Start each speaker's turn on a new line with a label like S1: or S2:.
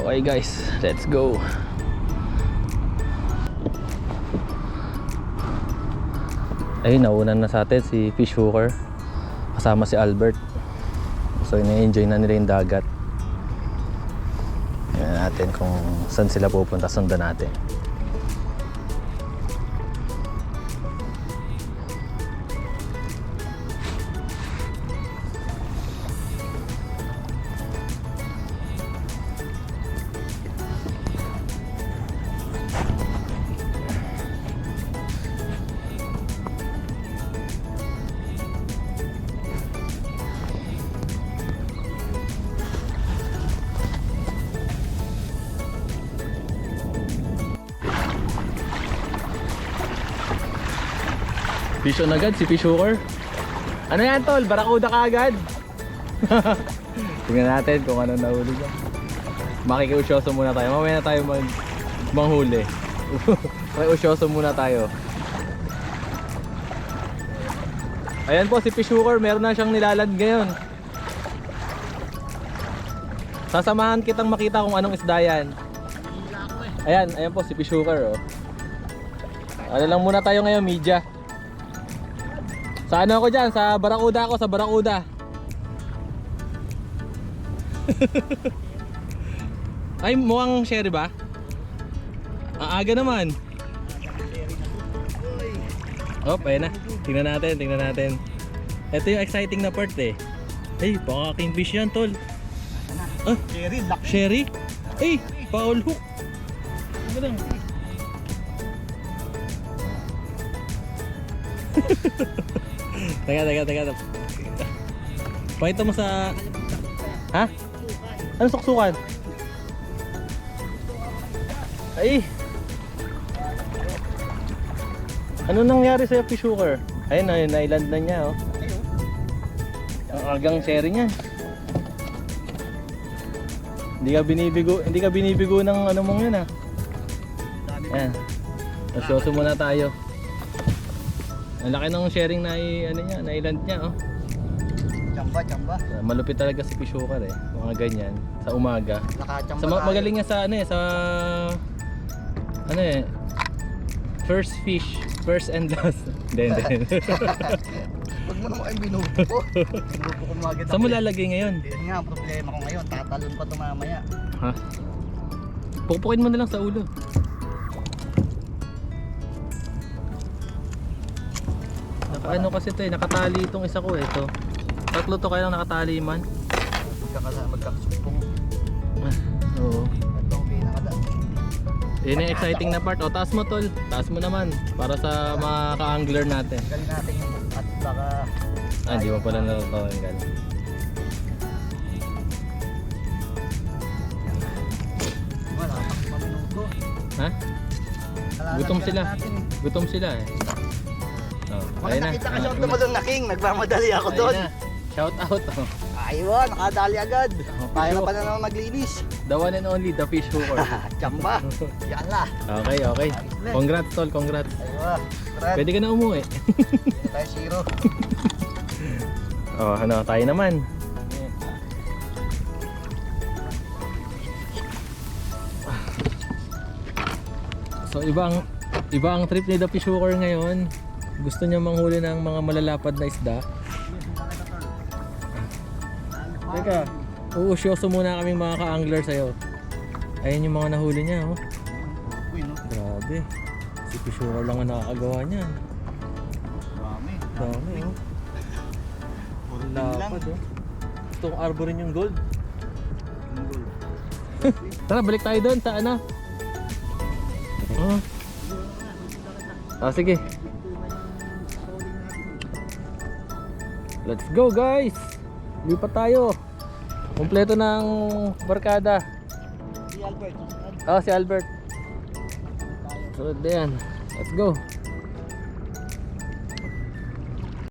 S1: Okay guys, let's go. Ayun, naunan na sa atin si fish hooker kasama si Albert. So ina-enjoy na nila yung dagat. Tingnan natin kung saan sila pupunta, sundan natin. Fish on agad si fish hooker. Ano yan tol? Barakuda ka agad? Tingnan natin kung ano nahuli niya. Makikiusyoso muna tayo. Mamaya na tayo manghuli. Makikiusyoso muna tayo. Ayan po si fish hooker. Meron na siyang nilalad ngayon. Sasamahan kitang makita kung anong isda yan. Ayan, ayan po si fish hooker oh. Ano lang muna tayo ngayon, media. Sa ano ako dyan? Sa barakuda ako, sa barakuda. Ay, mukhang sherry ba? Ang aga naman. Oh, ayan na. Tingnan natin, tingnan natin. Ito yung exciting na part eh. Ay, baka kingfish yan tol. Ah,
S2: Sherry, laki.
S1: sherry? Ay, foul hook. Ano lang? Teka. Pakita mo sa... Ha? Ano suksukan? Ay! Ano nangyari sa fish hooker? Ayun na, na-land na niya oh. Ang agang sherry niya. Hindi ka binibigo ng ano mong yun ah. Ayan. Nasyoso muna tayo. Ang laki ng sharing na ano niya, na-land niya oh.
S2: Chamba.
S1: Malupit talaga si fish hooker eh. Mga ganyan sa umaga.
S2: Nakachamba
S1: Sa magaling niya sa ano eh, sa ano eh, first fish, first and last. Hindi.
S2: Huwag mo naman kayong binubo ko. Binubo ko maganda.
S1: Saan mo lalagay ngayon?
S2: Yan nga ang problema ko ngayon. Tatalon pa ito mamaya.
S1: Ha? Pupukin mo na lang sa ulo. Ano kasi ito eh, nakatali itong isa ko eh. Ito. Tatlo to kaya lang nakatali man.
S2: Magkakasumpong.
S1: Oo.
S2: Ito ang pinakadaan.
S1: Yun yung exciting na part. O, taas mo tol. Taas mo naman. Para sa mga ka-angler natin.
S2: Galing natin yung at baka...
S1: Ah, di mo pala natutunggal.
S2: Wala pang paminuto.
S1: Ha? Gutom sila. Gutom sila eh. Oh,
S2: Mga nakita ka siya tumalon na king. Nagmamadali ako
S1: Ayun
S2: doon.
S1: na. Shout out oh.
S2: Ayun, nakadali agad.
S1: Oh,
S2: Tayo na
S1: fish
S2: pa na naman maglinis.
S1: The one and only, the fish hooker.
S2: Chamba. Yan la.
S1: Okay. Congrats tol, congrats.
S2: Ayun.
S1: Pwede ka na umuwi.
S2: Hindi tayo zero.
S1: Oh, ano, tayo naman. So iba ang trip ni the fish hooker ngayon. Gusto niya manghuli ng mga malalapad na isda. Teka, uusyoso muna kaming mga ka-angler sa'yo. Ayan yung mga nahuli niya oh.
S2: Uy, no?
S1: Grabe. Si fish hooker lang ang nakakagawa niyan.
S2: Dami.
S1: Dami oh.
S2: Puro din lang.
S1: Lapad oh. Gusto kong arborin yung gold.
S2: Tunggol.
S1: Tara, balik tayo doon sa ano. Sige. Let's go guys. Lipat tayo. Kompleto ng barkada.
S2: Si Albert.
S1: Si Albert. So, yan. Let's go.